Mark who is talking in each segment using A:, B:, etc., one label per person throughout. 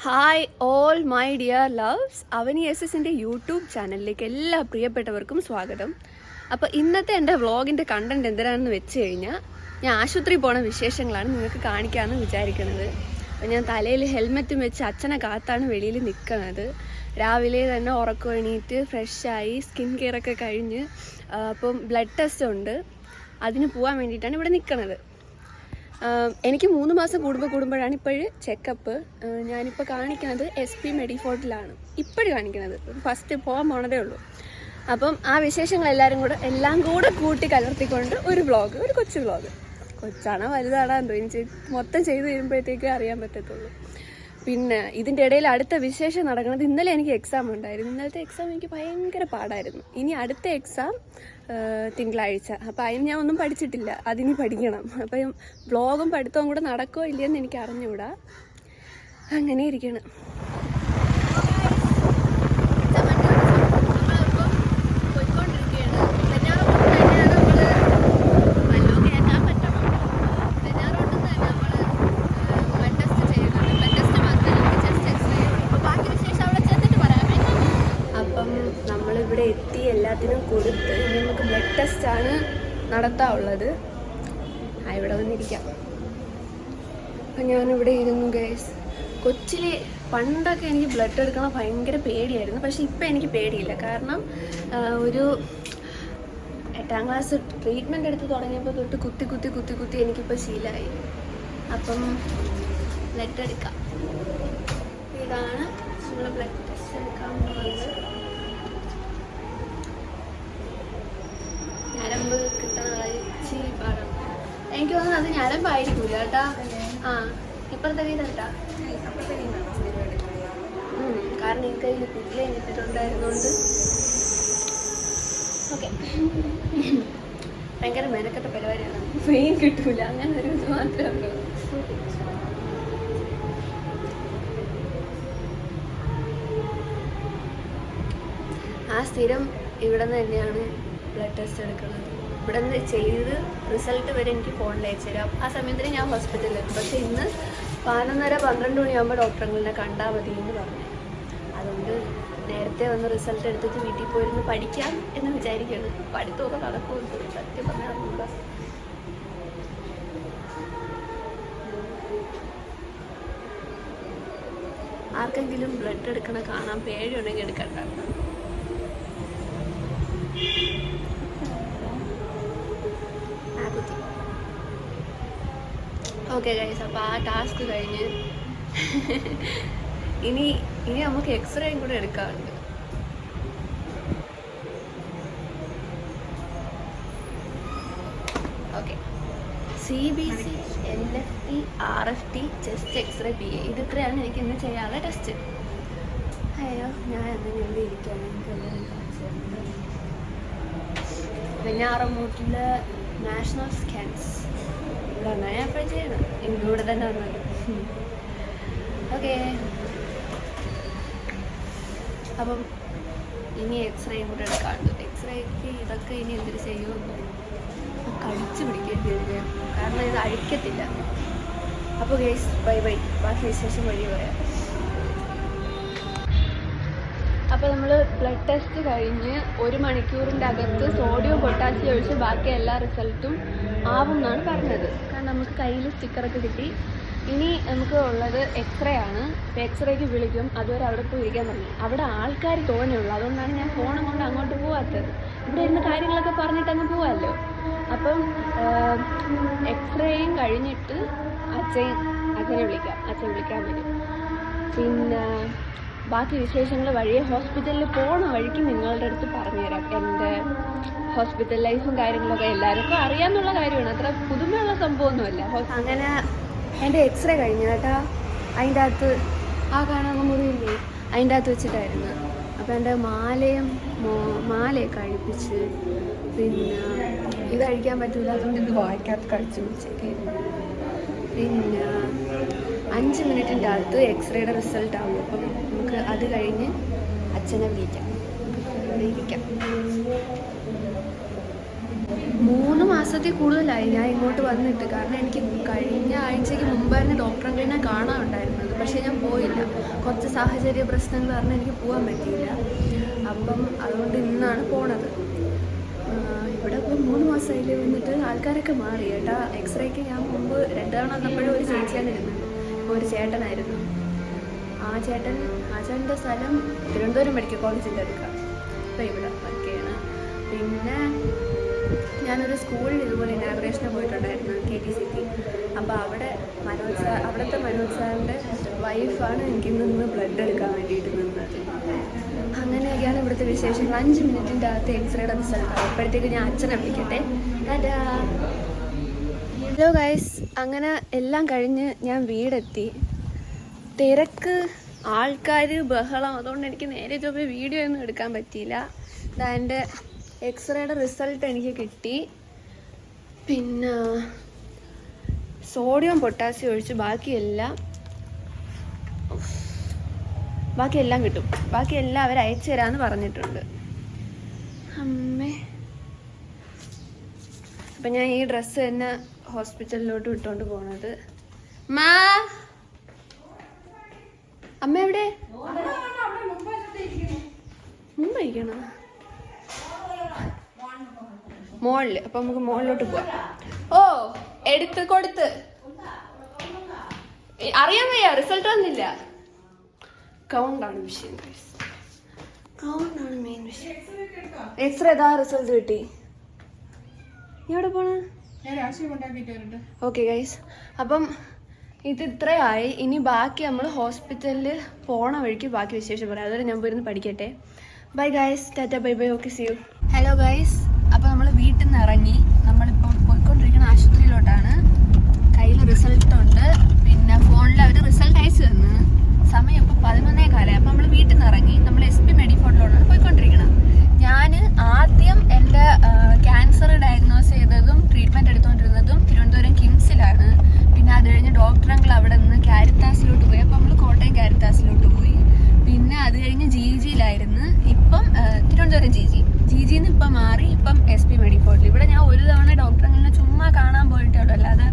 A: Hi all my dear loves, Avani S എസിൻ്റെ YouTube ചാനലിലേക്ക് എല്ലാ പ്രിയപ്പെട്ടവർക്കും സ്വാഗതം. അപ്പോൾ ഇന്നത്തെ എൻ്റെ വ്ളോഗിൻ്റെ കണ്ടൻറ് എന്തിനാണെന്ന് വെച്ച് കഴിഞ്ഞാൽ ഞാൻ ആശുപത്രി പോണ വിശേഷങ്ങളാണ് നിങ്ങൾക്ക് കാണിക്കാമെന്ന് വിചാരിക്കുന്നത്. അപ്പോൾ ഞാൻ തലയിൽ ഹെൽമെറ്റും വെച്ച് അച്ഛനെ കാത്താണ് വെളിയിൽ നിൽക്കുന്നത്. രാവിലെ തന്നെ ഉറക്കം എണീറ്റ് ഫ്രഷായി സ്കിൻ കെയർ ഒക്കെ കഴിഞ്ഞ് അപ്പം ബ്ലഡ് ടെസ്റ്റ് ഉണ്ട്, അതിന് പോകാൻ വേണ്ടിയിട്ടാണ് ഇവിടെ നിൽക്കുന്നത്. എനിക്ക് 3 മാസം കൂടുമ്പോഴാണ് ഇപ്പോഴും ചെക്കപ്പ്. ഞാനിപ്പോൾ കാണിക്കുന്നത് SP മെഡിഫോർട്ടിലാണ് ഇപ്പോഴും കാണിക്കുന്നത്. ഫസ്റ്റ് പോകാൻ പോണതേ ഉള്ളൂ. അപ്പം ആ എല്ലാം കൂടെ കൂട്ടി കലർത്തിക്കൊണ്ട് ഒരു കൊച്ചു വ്ളോഗ്. കൊച്ചാണോ വലുതാണോ എന്തോ ഇനി മൊത്തം ചെയ്ത് വരുമ്പോഴത്തേക്കേ അറിയാൻ പറ്റത്തുള്ളൂ. പിന്നെ ഇതിൻ്റെ ഇടയിൽ അടുത്ത വിശേഷം നടക്കുന്നത്, ഇന്നലെ എനിക്ക് എക്സാം ഉണ്ടായിരുന്നു. ഇന്നലത്തെ എക്സാം എനിക്ക് ഭയങ്കര പാടായിരുന്നു. ഇനി അടുത്ത എക്സാം തിങ്കളാഴ്ച. അപ്പോൾ അതിന് ഞാൻ ഒന്നും പഠിച്ചിട്ടില്ല, അതിനി പഠിക്കണം. അപ്പം വ്ളോഗും പഠിത്തവും കൂടെ നടക്കുമോ ഇല്ലയെന്ന് എനിക്ക് അറിഞ്ഞുകൂടാ. അങ്ങനെ ഇരിക്കണം. നമ്മളിവിടെ എത്തി, എല്ലാത്തിനും കൊടുത്ത് ഇനി നമുക്ക് ബ്ലഡ് ടെസ്റ്റാണ് നടത്താനുള്ളത്. ഇവിടെ വന്നിരിക്കാം. അപ്പം ഞാനിവിടെ ഇരുന്നു ഗൈസ്. കൊച്ചിലെ പണ്ടൊക്കെ എനിക്ക് ബ്ലഡ് എടുക്കണം ഭയങ്കര പേടിയായിരുന്നു. പക്ഷെ ഇപ്പം എനിക്ക് പേടിയില്ല. കാരണം ഒരു 8ാം ക്ലാസ് ട്രീറ്റ്മെൻറ്റ് എടുത്ത് തുടങ്ങിയപ്പോൾ തൊട്ട് കുത്തി എനിക്കിപ്പോൾ ശീലമായി. അപ്പം ബ്ലഡ് എടുക്കാം. ഇതാണ് നമ്മൾ ബ്ലഡ് ടെസ്റ്റ് എടുക്കാൻ പോകുന്നത്. ഞരമ്പ് കിട്ടണ ഇച്ചിരി പാടാണ്. എനിക്ക് തോന്നുന്നു അത് ഞരമ്പായിരിക്കൂല കേട്ടാ. ഇപ്പഴത്തെ കേട്ടാ, കാരണം ഈ കയ്യിൽ കുട്ടിലെ കിട്ടിട്ടുണ്ടായിരുന്നോണ്ട്. ഓക്കെ, ഭയങ്കര മെനക്കെട്ട പരിപാടിയാണ്. ഫെയിൻ കിട്ടൂല, അങ്ങനെ ഒരു ഇത് മാത്രമേ ഉള്ളൂ. സ്ഥിരം ഇവിടെ നിന്ന് തന്നെയാണ് ബ്ലഡ് ടെസ്റ്റ് എടുക്കുന്നത്. ഇവിടെ നിന്ന് ചെയ്ത് റിസൾട്ട് വരെ എനിക്ക് ഫോണിൽ അയച്ചു തരാം. ആ സമയത്തിന് ഞാൻ ഹോസ്പിറ്റലിൽ എത്തും. പക്ഷേ ഇന്ന് 11:30-12 മണിയാകുമ്പോൾ ഡോക്ടറുകളെ കണ്ടാൽ മതി എന്ന് പറഞ്ഞു. അതുകൊണ്ട് നേരത്തെ വന്ന് റിസൾട്ട് എടുത്തിട്ട് വീട്ടിൽ പോയിരുന്ന് പഠിക്കാം എന്ന് വിചാരിക്കുകയാണ്. പഠിത്തമൊക്കെ നടക്കുമെന്ന് സത്യം പറഞ്ഞാൽ നമുക്ക്. ആർക്കെങ്കിലും ബ്ലഡ് എടുക്കണ കാണാൻ പേടിയുണ്ടെങ്കിൽ എടുക്കണ്ട. ഓക്കെ ഗൈസ്, അപ്പോൾ ആ ടാസ്ക് കഴിഞ്ഞ് ഇനി നമുക്ക് എക്സ്റേയും കൂടെ എടുക്കാറുണ്ട്. Okay, CBC, LFT, RFT, chest x-ray, PA, ഇത് ഇത്രയാണ് എനിക്ക് ഇന്ന് ചെയ്യാനുള്ള ടെസ്റ്റ്. അയ്യോ, ഞാൻ എന്തെങ്കിലും ഇവിടെ ഇരിക്കുകയാണ്. വെഞ്ഞാറമൂട്ടിൽ നാഷണൽ സ്കാൻസ് ഇവിടെയാണ് ഞാൻ എപ്പോഴും ചെയ്യണം. ഇവിടെ തന്നെ വന്നത്. ഓക്കെ, അപ്പം ഇനി എക്സ്റേയും കൂടെ എടുക്കാറുണ്ട്. എക്സ്റേക്ക് ഇതൊക്കെ ഇനി എന്തിനു ചെയ്യുമെന്ന് കടിച്ചു പിടിക്കേണ്ടി വരും, കാരണം ഇത് അഴിക്കത്തില്ല. അപ്പോൾ ഗൈസ്, ബൈ. ബാക്കി വിശേഷം വഴി പറയാം. അപ്പോൾ നമ്മൾ ബ്ലഡ് ടെസ്റ്റ് കഴിഞ്ഞ് 1 മണിക്കൂറിൻ്റെ അകത്ത് സോഡിയം പൊട്ടാസ്യം ഒഴിച്ച് ബാക്കി എല്ലാ റിസൾട്ടും ആവും എന്നാണ് പറഞ്ഞത്. കാരണം നമുക്ക് കയ്യിൽ സ്റ്റിക്കറൊക്കെ കിട്ടി. ഇനി നമുക്ക് ഉള്ളത് എക്സ്റേ ആണ്. അപ്പോൾ എക്സ്റേക്ക് വിളിക്കും. അതുവരെ അവിടെ പോയി ഇരിക്കാൻ പറഞ്ഞു. അവിടെ ആൾക്കാർ തോനെയുള്ളൂ, അതുകൊണ്ടാണ് ഞാൻ ഫോണും കൊണ്ട് അങ്ങോട്ട് പോവാത്തത്. ഇവിടെ ഇരുന്ന് കാര്യങ്ങളൊക്കെ പറഞ്ഞിട്ടങ്ങ് പോവാമല്ലോ. അപ്പം എക്സ്റേയും കഴിഞ്ഞിട്ട് അച്ഛനെ വിളിക്കാം. അച്ഛൻ വിളിക്കാൻ വരും. പിന്നെ ബാക്കി വിശേഷങ്ങൾ വഴിയെ ഹോസ്പിറ്റലിൽ പോണ വഴിക്ക് നിങ്ങളുടെ അടുത്ത് പറഞ്ഞുതരാം. എൻ്റെ ഹോസ്പിറ്റൽ ലൈഫും കാര്യങ്ങളൊക്കെ എല്ലാവർക്കും അറിയാമെന്നുള്ള കാര്യമാണ്. അത്ര പുതുമയുള്ള സംഭവമൊന്നുമല്ല. അങ്ങനെ എൻ്റെ എക്സ്റേ കഴിഞ്ഞു കേട്ടാ. അതിൻ്റെ അകത്ത് ആ കാണാൻ മുറിയില്ലേ, അതിൻ്റെ അകത്ത് വെച്ചിട്ടായിരുന്നു. അപ്പോൾ എൻ്റെ മാലയൊക്കെ അഴിപ്പിച്ച്, പിന്നെ ഇത് അഴിക്കാൻ പറ്റില്ല, അതുകൊണ്ട് ഇത് വായിക്കകത്ത് കഴിച്ചു വെച്ചേക്ക്. പിന്നെ 5 മിനിറ്റിൻ്റെ അകത്ത് എക്സ്റേയുടെ റിസൾട്ട് ആവും. അപ്പം നമുക്ക് അത് കഴിഞ്ഞ് അച്ഛനെ വിളിക്കാം. ഇവിടെ ഇരിക്കാം. 3 മാസത്തിൽ കൂടുതലായി ഞാൻ ഇങ്ങോട്ട് വന്നിട്ട്. കാരണം എനിക്ക് കഴിഞ്ഞ ആഴ്ചയ്ക്ക് മുമ്പായിരുന്നു ഡോക്ടറെ കാണാനുണ്ടായിരുന്നത്. പക്ഷേ ഞാൻ പോയില്ല. കുറച്ച് സാഹചര്യ പ്രശ്നങ്ങൾ കാരണം എനിക്ക് പോകാൻ പറ്റിയില്ല. അപ്പം അതുകൊണ്ട് ഇന്നാണ് പോണത്. ഇവിടെ ഇപ്പോൾ 3 മാസമായില്ലേ വന്നിട്ട്. ആൾക്കാരൊക്കെ മാറി കേട്ടാ. എക്സ്റേക്ക് ഞാൻ മുമ്പ് 2 തവണ വന്നപ്പോഴും ഒരു ചേച്ചിയാണ് ഇരുന്നത്. ഇപ്പോൾ ഒരു ചേട്ടനായിരുന്നു. ആ ചേട്ടൻ്റെ സ്ഥലം തിരുവനന്തപുരം മെഡിക്കൽ കോളേജിൻ്റെ അടുക്കാണ്. ഇപ്പോൾ ഇവിടെ വർക്ക് ചെയ്യണം. പിന്നെ ഞാനൊരു സ്കൂളിൽ ഇതുപോലെ ഇനാഗ്രേഷന് പോയിട്ടുണ്ടായിരുന്നു, KTCT. അപ്പോൾ അവിടുത്തെ മനോജ് സാറിൻ്റെ വൈഫാണ് എനിക്ക് നിന്ന് ബ്ലഡ് എടുക്കാൻ വേണ്ടിയിട്ട് നിന്നത്. അങ്ങനെയൊക്കെയാണ് ഇവിടുത്തെ വിശേഷങ്ങൾ. 5 മിനിറ്റിൻ്റെ അകത്ത് എക്സ്റേയുടെ റിസൾട്ട്. അപ്പോഴത്തേക്ക് ഞാൻ അച്ഛനെ വിളിക്കട്ടെ. ഹലോ ഗൈസ്, അങ്ങനെ എല്ലാം കഴിഞ്ഞ് ഞാൻ വീടെത്തി. തിരക്ക്, ആൾക്കാർ, ബഹളം. അതുകൊണ്ട് എനിക്ക് നേരെ ചൊവ്വേ വീഡിയോ ഒന്നും എടുക്കാൻ പറ്റിയില്ല. എൻ്റെ എക്സ്റേയുടെ റിസൾട്ട് എനിക്ക് കിട്ടി. പിന്നെ സോഡിയം പൊട്ടാസ്യം ഒഴിച്ച് ബാക്കിയെല്ലാം കിട്ടും. ബാക്കിയെല്ലാം അവർ അയച്ചു തരാമെന്ന് പറഞ്ഞിട്ടുണ്ട്. അമ്മേ, അപ്പം ഞാൻ ഈ ഡ്രസ്സ് തന്നെ ഹോസ്പിറ്റലിലോട്ട് ഇട്ടുകൊണ്ട് പോണത്. അമ്മ എവിടെ? മുമ്പായിരിക്കണം മോളില്. അപ്പൊ നമുക്ക് മോളിലോട്ട് പോവാം. ഓ, എടുത്ത് കൊടുത്ത് അറിയാൻ വയ്യ, റിസൾട്ട് വന്നില്ല. കൗണ്ടാണ് വിഷയം, കൗണ്ടാണ് മെയിൻ വിഷയം. എക്സ്റേ ഏതാ റിസൾട്ട് കിട്ടി. എവിടെ പോണ? ഓക്കെ ഗൈസ്, അപ്പം ഇത് ഇത്രയായി. ഇനി ബാക്കി നമ്മൾ ഹോസ്പിറ്റലിൽ പോണ വഴിക്ക് ബാക്കി വിശേഷം പറയാം. അതുവരെ ഞാൻ പോയിരുന്ന് പഠിക്കട്ടെ. ബൈ ഗൈസ്, ടാറ്റ, bye bye, okay, see you. Hello guys, അപ്പോൾ നമ്മൾ വീട്ടിൽ നിന്ന് ഇറങ്ങി. നമ്മളിപ്പോൾ പോയിക്കൊണ്ടിരിക്കുന്ന ആശുപത്രിയിലോട്ടാണ്. കയ്യിൽ റിസൾട്ട് ഉണ്ട്. പിന്നെ ഫോണിൽ അവർ റിസൾട്ട് അയച്ചു തന്നു. സമയം ഇപ്പോൾ 11:15. അപ്പോൾ നമ്മൾ വീട്ടിൽ നിന്ന് ഇറങ്ങി. നമ്മൾ SP മെഡിഫോർട്ടിലോട്ടാണ് പോയിക്കൊണ്ടിരിക്കുന്നത്. ഞാൻ ആദ്യം എൻ്റെ ക്യാൻസർ ഡയഗ്നോസ് ചെയ്തതും ട്രീറ്റ്മെൻറ്റ് എടുത്തുകൊണ്ടിരുന്നതും തിരുവനന്തപുരം കിംസിലാണ്. പിന്നെ അത് കഴിഞ്ഞ് ഡോക്ടറങ്ങൾ അവിടെ നിന്ന് കാരിത്താസിലോട്ട് പോയി. അപ്പോൾ നമ്മൾ കോട്ടയം കാരിത്താസിലോട്ട് പോയി. പിന്നെ അത് കഴിഞ്ഞ് GGയിലായിരുന്നു. ഇപ്പം തിരുവനന്തപുരം GGന്ന് ഇപ്പം മാറി. ഇപ്പം SP മെഡിഫോർട്ടിൽ. ഇവിടെ ഞാൻ ഒരു തവണ ഡോക്ടറങ്ങനെ ചുമ്മാ കാണാൻ പോയിട്ടുള്ളൂ, അല്ലാതെ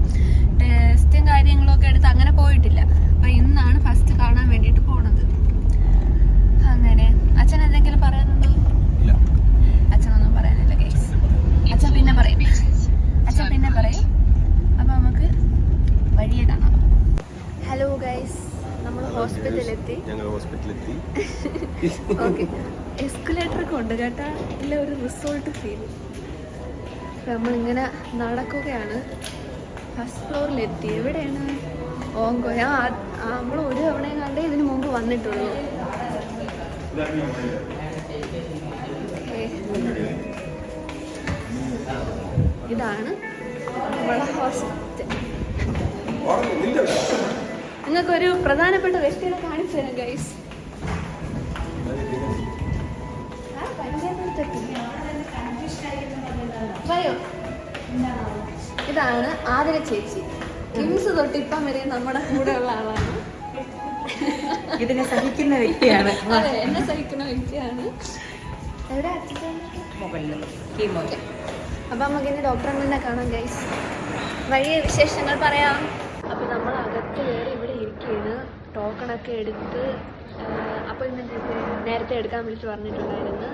A: ടെസ്റ്റും കാര്യങ്ങളൊക്കെ എടുത്ത് അങ്ങനെ പോയിട്ടില്ല. അപ്പം ഇന്നാണ് ഫസ്റ്റ് കാണാൻ വേണ്ടിയിട്ട് പോണത്. അങ്ങനെ അച്ഛൻ എന്തെങ്കിലും പറയാനുണ്ടോ? അച്ഛനൊന്നും പറയാനില്ല ഗൈസ്. അച്ഛൻ പിന്നെ പറയും. അപ്പം നമുക്ക് വഴിയെ കാണാം. ഹലോ ഗൈസ്, നമ്മൾ ഹോസ്പിറ്റലിലെത്തി. ഓക്കെ, എസ്കലേറ്ററൊക്കെ ഉണ്ട് കേട്ടാ. ഇല്ല, ഒരു റിസോർട്ട് ഫീൽ. നമ്മളിങ്ങനെ നടക്കുകയാണ്. ഫസ്റ്റ് ഫ്ലോറിലെത്തി. എവിടെയാണ്? ഓങ്കോ. നമ്മൾ ഒരു തവണയും കണ്ടേ ഇതിന് മുമ്പ് വന്നിട്ടുള്ളൂ. ഇതാണ് നമ്മളെ ഹോസ്പിറ്റൽ. നിങ്ങൾക്കൊരു പ്രധാനപ്പെട്ട വ്യക്തിയെ കാണിച്ചു തരാം ഗൈസ്. ഇതാണ് ആതിര ചേച്ചി. കിംസ് തൊട്ട് ഇപ്പം വരെ നമ്മുടെ കൂടെ ഉള്ള ആളാണ്.
B: ഇതിനെ സഹിക്കുന്ന വ്യക്തിയാണ്.
A: അതെ, എന്നെ സഹിക്കുന്ന വ്യക്തിയാണ്. എവിടെ? അപ്പം നമുക്കിനി ഡോക്ടറെ കാണാം ഗൈസ്. വഴിയെ വിശേഷങ്ങൾ പറയാം. അപ്പം നമ്മൾ അകത്ത് കയറി ഇവിടെ ഇരിക്കുകയാണ്. ടോക്കണൊക്കെ എടുത്ത് അപ്പോയിൻമെൻറ്റ് നേരത്തെ എടുക്കാൻ വിളിച്ച് പറഞ്ഞിട്ടുണ്ടായിരുന്നു.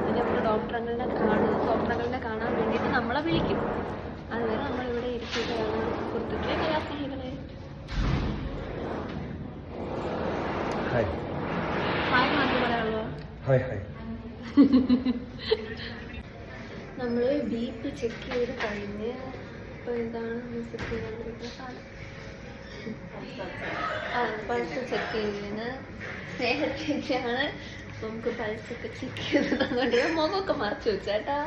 A: പിന്നെ നമ്മൾ ഡോക്ടറുകളെ കാണാൻ വേണ്ടിയിട്ട് നമ്മളെ വിളിക്കും. അതുവരെ നമ്മളിവിടെ ഇരിക്കുകയാണ്. കുർത്തിട്ട് കലാസ്നേഹികളെ ഹായ് മാത്രമേ പറയാനുള്ളൂ. നമ്മൾ BP ചെക്ക് ചെയ്ത് കഴിഞ്ഞ് ഇപ്പോൾ ഇതാണ് ചെക്ക് ചെയ്തുകൊണ്ടിരിക്കുന്ന സാധനം. പൾസ് ചെക്ക് ചെയ്യുന്നതിന് സ്നേഹ ചേച്ചിയാണ് നമുക്ക് പൾസൊക്കെ ചെക്ക് ചെയ്ത് തന്നുകൊണ്ട് മുഖമൊക്കെ മറച്ചു വെച്ചേട്ടാ.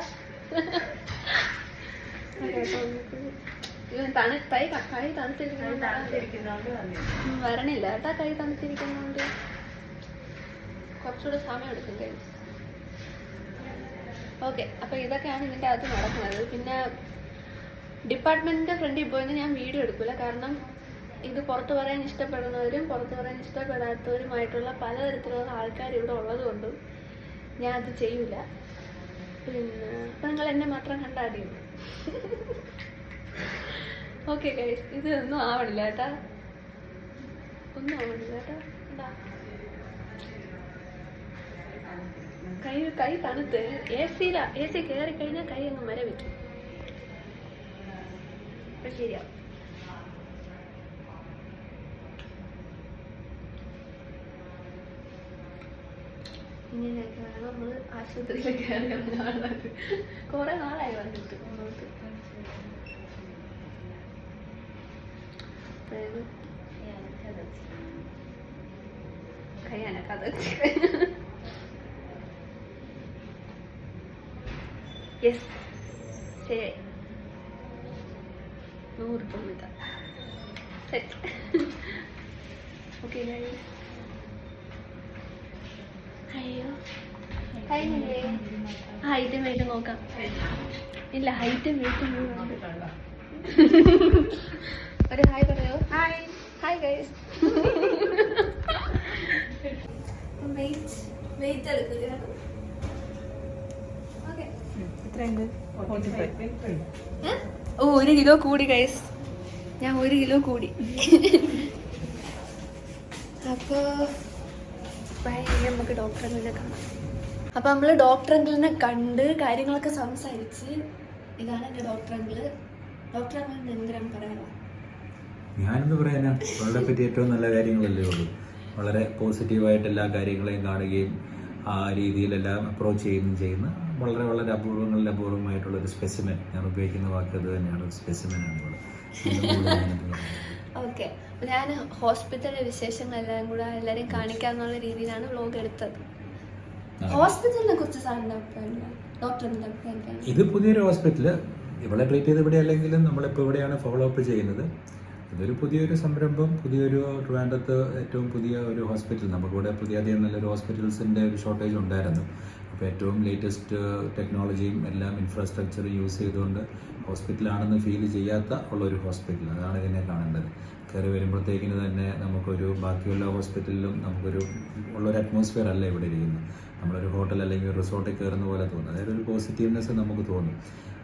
A: കൈ തണുത്തിരിക്കുന്നോണ്ട് വരണില്ല കേട്ടാ. കൈ തണുത്തിരിക്കുന്നോണ്ട് കുറച്ചുകൂടെ സമയം എടുക്കും കഴിയും. ഓക്കെ, അപ്പോൾ ഇതൊക്കെയാണ് ഇതിൻ്റെ അകത്ത് നടക്കുന്നത്. പിന്നെ ഡിപ്പാർട്ട്മെൻറ്റിൻ്റെ ഫ്രണ്ടിൽ പോയെന്ന് ഞാൻ വീഡിയോ എടുക്കില്ല. കാരണം ഇത് പുറത്ത് പറയാൻ ഇഷ്ടപ്പെടുന്നവരും പുറത്ത് പറയാൻ ഇഷ്ടപ്പെടാത്തവരുമായിട്ടുള്ള പലതരത്തിലുള്ള ആൾക്കാർ ഇവിടെ ഉള്ളതുകൊണ്ടും ഞാൻ അത് ചെയ്യില്ല. പിന്നെ അപ്പം നിങ്ങൾ എന്നെ മാത്രം കണ്ടാൽ ഓക്കെ ഗൈസ്, ഇത് ഒന്നും ആവണില്ല കേട്ടാ, ഒന്നും ആവണില്ല കേട്ടാ. കൈ തണുത്ത് എ സി കയറി കഴിഞ്ഞാൽ കൈ അങ്ങ് മരവിക്കും. അപ്പൊ ശരിയാ. ഇങ്ങനെയൊക്കെ വേണം നമ്മള് ആശുപത്രിയിൽ കയറി. കുറെ നാളായി വന്നിട്ട് അങ്ങോട്ട്. കൈയാണ് കഥ. യെസ്, ശരി. 100 സെറ്റ്. ഓക്കെ അയ്യോ കഴിഞ്ഞില്ലേ? ഹൈറ്റും വെയിറ്റും നോക്കാം. ഇല്ല, ഹൈറ്റും വെയിറ്റും ഒരു ഹായ് പറയോ? Hi hi guys. വെയിറ്റ് എടുക്കുകയാണ്. ഓ 1 കിലോ കൂടി ഗൈസ്, ഞാൻ 1 കിലോ കൂടി. അപ്പോ നമുക്ക് ഡോക്ടർ അങ്കിളിനെ കാണാം. അപ്പൊ നമ്മള് ഡോക്ടർ അങ്കിളിനെ കണ്ട് കാര്യങ്ങളൊക്കെ സംസാരിച്ച്. ഇതാണ് എന്റെ ഡോക്ടർ അങ്കിള്. ഡോക്ടർ അങ്കിളിന് എന്തിനാണ് പറയാനോ?
C: ഞാനെന്ത് പറയാനാ, അവളെ പറ്റി ഏറ്റവും നല്ല കാര്യങ്ങളല്ലേ ഉള്ളൂ. വളരെ പോസിറ്റീവായിട്ട് എല്ലാ കാര്യങ്ങളെയും കാണുകയും ആ രീതിയിലെല്ലാം അപ്രോച്ച് ചെയ്യുന്ന വളരെ വളരെ അപൂർവമായിട്ടുള്ളൊരു സ്പെസിമെൻ. ഞാൻ ഉപയോഗിക്കുന്ന വാക്ക് അത് തന്നെയാണ്, സ്പെസിമെനാണ് ഇവള്.
A: ഓക്കെ, ഞാൻ ഹോസ്പിറ്റലിലെ വിശേഷങ്ങളെല്ലാം കൂടെ എല്ലാവരെയും കാണിക്കാന്നുള്ള രീതിയിലാണ് വ്ലോഗ് എടുത്തത്. ഹോസ്പിറ്റലിനെ കുറിച്ച് സാറിന്റെ ഡോക്ടറിന്റെ അഭിപ്രായം?
C: ഇത് പുതിയൊരു ഹോസ്പിറ്റല്. ഇവളെ ട്രീറ്റ് ചെയ്ത് ഇവിടെ അല്ലെങ്കിലും നമ്മളിപ്പോൾ ഇവിടെയാണ് ഫോളോ അപ്പ് ചെയ്യുന്നത്. ഇതൊരു പുതിയൊരു സംരംഭം, പുതിയൊരു ട്രിവാൻഡ്രത്ത് ഏറ്റവും പുതിയ ഒരു ഹോസ്പിറ്റൽ. നമുക്കിവിടെ പുതിയധികം നല്ലൊരു ഹോസ്പിറ്റൽസിൻ്റെ ഒരു ഷോർട്ടേജ് ഉണ്ടായിരുന്നു. അപ്പോൾ ഏറ്റവും ലേറ്റസ്റ്റ് ടെക്നോളജിയും എല്ലാം ഇൻഫ്രാസ്ട്രക്ചർ യൂസ് ചെയ്തുകൊണ്ട് ഹോസ്പിറ്റലാണെന്ന് ഫീൽ ചെയ്യാത്ത ഉള്ളൊരു ഹോസ്പിറ്റൽ. അതാണ് ഇതിനെ കാണേണ്ടത്. കയറി വരുമ്പോഴത്തേക്കിന് തന്നെ നമുക്കൊരു ബാക്കിയുള്ള ഹോസ്പിറ്റലിലും നമുക്കൊരു ഉള്ളൊരു അറ്റ്മോസ്ഫിയർ അല്ല ഇവിടെ ഇരിക്കുന്നത്. നമ്മളൊരു ഹോട്ടൽ അല്ലെങ്കിൽ ഒരു റിസോർട്ടിൽ കയറുന്ന പോലെ തോന്നും. അതായത് ഒരു പോസിറ്റീവ്നെസ് നമുക്ക് തോന്നും.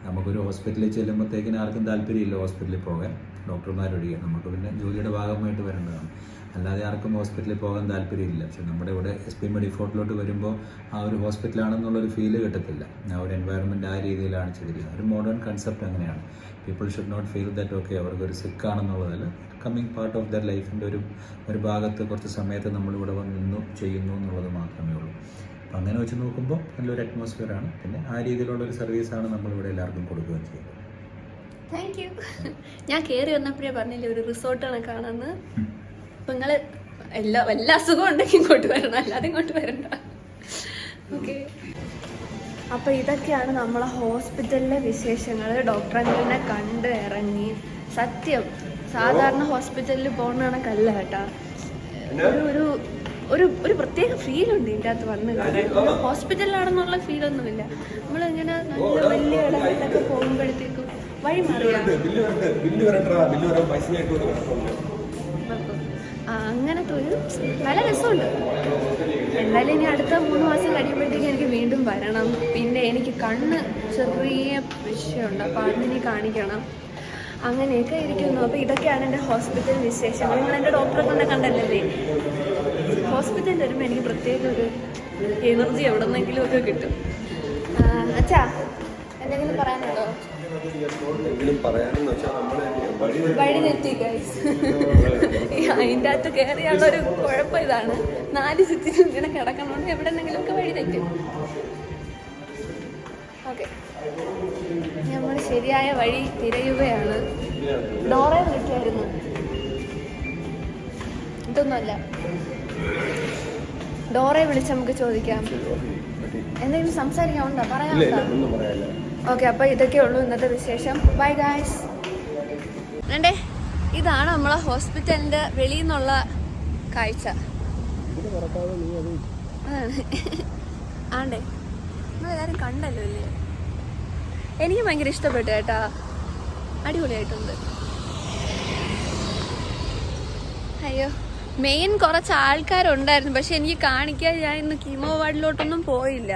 C: നമുക്കൊരു ഹോസ്പിറ്റലിൽ ചെല്ലുമ്പോഴത്തേക്കിന് ആർക്കും താല്പര്യമില്ല ഹോസ്പിറ്റലിൽ പോകാൻ, ഡോക്ടർമാരൊഴികെ. നമുക്ക് പിന്നെ ജോലിയുടെ ഭാഗമായിട്ട് വരേണ്ടതാണ്. അല്ലാതെ ആർക്കും ഹോസ്പിറ്റലിൽ പോകാൻ താല്പര്യമില്ല. പക്ഷെ നമ്മുടെ ഇവിടെ SP മെഡിഫോർട്ടിലോട്ട് വരുമ്പോൾ ആ ഒരു ഹോസ്പിറ്റലാണെന്നുള്ളൊരു ഫീല് കിട്ടത്തില്ല. ആ ഒരു എൻവയറൺമെൻറ്റ് ആ രീതിയിലാണ് ചെയ്തിരിക്കുന്നത്. ഒരു മോഡേൺ കൺസെപ്റ്റ് അങ്ങനെയാണ്. People should not feel that okay അവർക്കൊരു സിക്കാണെന്നുള്ളതല്ല, കമ്മിങ് പാർട്ട് ഓഫ് ദർ ലൈഫിൻ്റെ ഒരു ഭാഗത്ത് കുറച്ച് സമയത്ത് നമ്മളിവിടെ വന്ന് ചെയ്യുന്നു എന്നുള്ളത് മാത്രമേ ഉള്ളൂ. അപ്പം അങ്ങനെ വെച്ച് നോക്കുമ്പോൾ നല്ലൊരു അറ്റ്മോസ്ഫിയറാണ്. പിന്നെ ആ രീതിയിലുള്ളൊരു സർവീസാണ് നമ്മളിവിടെ എല്ലാവർക്കും കൊടുക്കുകയും ചെയ്യുന്നത്.
A: Thank you. ഞാൻ കയറി വന്നപ്പോഴേ പറഞ്ഞില്ലേ ഒരു റിസോർട്ടാണ് കാണാന്ന്. അപ്പം നിങ്ങൾ എല്ലാ അസുഖം ഉണ്ടെങ്കിൽ ഇങ്ങോട്ട് വരണം, അല്ലാതെ ഇങ്ങോട്ട് വരണ്ട. ഓക്കെ, അപ്പം ഇതൊക്കെയാണ് നമ്മളെ ഹോസ്പിറ്റലിലെ വിശേഷങ്ങൾ. ഡോക്ടർ അങ്കിളിനെ കണ്ട് ഇറങ്ങി. സത്യം സാധാരണ ഹോസ്പിറ്റലിൽ പോകുന്ന കണക്കല്ല കേട്ടാ. ഒരു ഒരു ഒരു പ്രത്യേക ഫീലുണ്ട് ഇതിൻ്റെ അകത്ത് വന്ന്. ഹോസ്പിറ്റലിലാണെന്നുള്ള ഫീലൊന്നുമില്ല. നമ്മളിങ്ങനെ നല്ല വലിയ ഇടങ്ങളിലൊക്കെ പോകുമ്പോഴത്തേക്കും വഴി മാറിയാ അങ്ങനത്തെ ഒരു നല്ല രസമുണ്ട്. എന്തായാലും ഇനി അടുത്ത 3 മാസം കഴിയുമ്പോഴത്തേക്കും എനിക്ക് വീണ്ടും വരണം. പിന്നെ എനിക്ക് കണ്ണ് ചെറിയ വിഷയമുണ്ട്, അപ്പോൾ അതിനി കാണിക്കണം. അങ്ങനെയൊക്കെ ഇരിക്കുന്നു. അപ്പോൾ ഇതൊക്കെയാണ് എൻ്റെ ഹോസ്പിറ്റൽ വിശേഷങ്ങൾ. നിങ്ങൾ എൻ്റെ ഡോക്ടറെ കൊണ്ട് കണ്ടല്ലേ. ഹോസ്പിറ്റലിൽ വരുമ്പോൾ എനിക്ക് പ്രത്യേക ഒരു എനർജി എവിടെ നിന്നെങ്കിലും ഒക്കെ കിട്ടും. അച്ഛാ, എന്തെങ്കിലും പറയാനുണ്ടോ? വഴി തെറ്റി ഗൈസ്. അതിൻ്റെ അകത്ത് കയറിയുള്ളൊരു കുഴപ്പം ഇതാണ്. 4 ചുറ്റിനും ഇങ്ങനെ കിടക്കണോണ്ട് എവിടെന്നെങ്കിലും ഒക്കെ വഴി തെറ്റും. ഓക്കെ, നമ്മൾ ശരിയായ വഴി തിരയുകയാണ്. ഡോറെ വിളിക്കായിരുന്നു, ഇതൊന്നുമല്ല. ഡോറെ വിളിച്ച് നമുക്ക് ചോദിക്കാം. എന്തെങ്കിലും സംസാരിക്കാനുണ്ടോ, പറയാനുണ്ടോ? ഓക്കെ, അപ്പോൾ ഇതൊക്കെ ഉള്ളൂ ഇന്നത്തെ വിശേഷം. Bye guys. വേണ്ടേ, ഇതാണ് നമ്മളെ ഹോസ്പിറ്റലിൻ്റെ വെളിയിൽ നിന്നുള്ള കാഴ്ച. ആണ്ടേ, നമ്മളെല്ലാവരും കണ്ടല്ലോ അല്ലേ. എനിക്ക് ഭയങ്കര ഇഷ്ടപ്പെട്ടു കേട്ടാ, അടിപൊളിയായിട്ടുണ്ട്. അയ്യോ, മെയിൻ കുറച്ച് ആൾക്കാരുണ്ടായിരുന്നു, പക്ഷെ എനിക്ക് കാണിക്കാൻ ഞാൻ ഇന്ന് കീമോ വാർഡിലോട്ടൊന്നും പോയില്ല.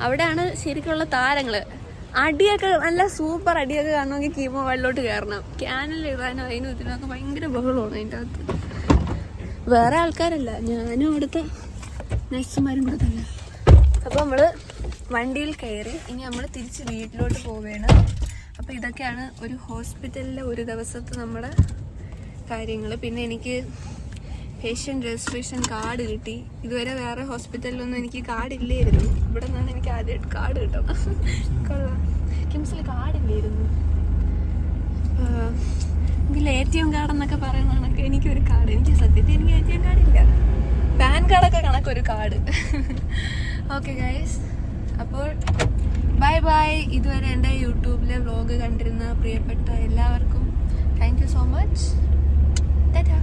A: അവിടെയാണ് ശരിക്കുള്ള താരങ്ങള്. അടിയൊക്കെ നല്ല സൂപ്പർ അടിയൊക്കെ കാണണമെങ്കിൽ കീമോ വെള്ളോട്ട് കയറണം. ക്യാനിൽ ഇടാനും അതിനും ഇതിനൊക്കെ ഭയങ്കര ബഹളമാണ് അതിൻ്റെ അകത്ത്. വേറെ ആൾക്കാരല്ല, ഞാനും അവിടുത്തെ നഴ്സുമാരും കൂടെ തന്നെ. അപ്പോൾ നമ്മൾ വണ്ടിയിൽ കയറി ഇനി നമ്മൾ തിരിച്ച് വീട്ടിലോട്ട് പോവുകയാണ്. അപ്പോൾ ഇതൊക്കെയാണ് ഒരു ഹോസ്പിറ്റലിലെ ഒരു ദിവസത്തെ നമ്മുടെ കാര്യങ്ങൾ. പിന്നെ എനിക്ക് പേഷ്യൻ്റ് രജിസ്ട്രേഷൻ കാർഡ് കിട്ടി. ഇതുവരെ വേറെ ഹോസ്പിറ്റലിലൊന്നും എനിക്ക് കാർഡില്ലായിരുന്നു. ഇവിടെ നിന്നാണ് എനിക്ക് ആദ്യമായിട്ട് കാർഡ് കിട്ടുന്നത്. കൊള്ളാം. കിംസിൽ കാർഡില്ലായിരുന്നു. എങ്കിൽ ATM കാർഡെന്നൊക്കെ പറയുന്നതൊക്കെ എനിക്കൊരു കാർഡ്. എനിക്ക് സത്യത്തിൽ എനിക്ക് ATM കാർഡില്ല. പാൻ കാർഡൊക്കെ കണക്കൊരു കാർഡ്. ഓക്കെ ഗൈസ്, അപ്പോൾ ബൈ ബൈ. ഇതുവരെ എൻ്റെ യൂട്യൂബിലെ വ്ലോഗ് കണ്ടിരുന്ന പ്രിയപ്പെട്ട എല്ലാവർക്കും thank you so much. Tata.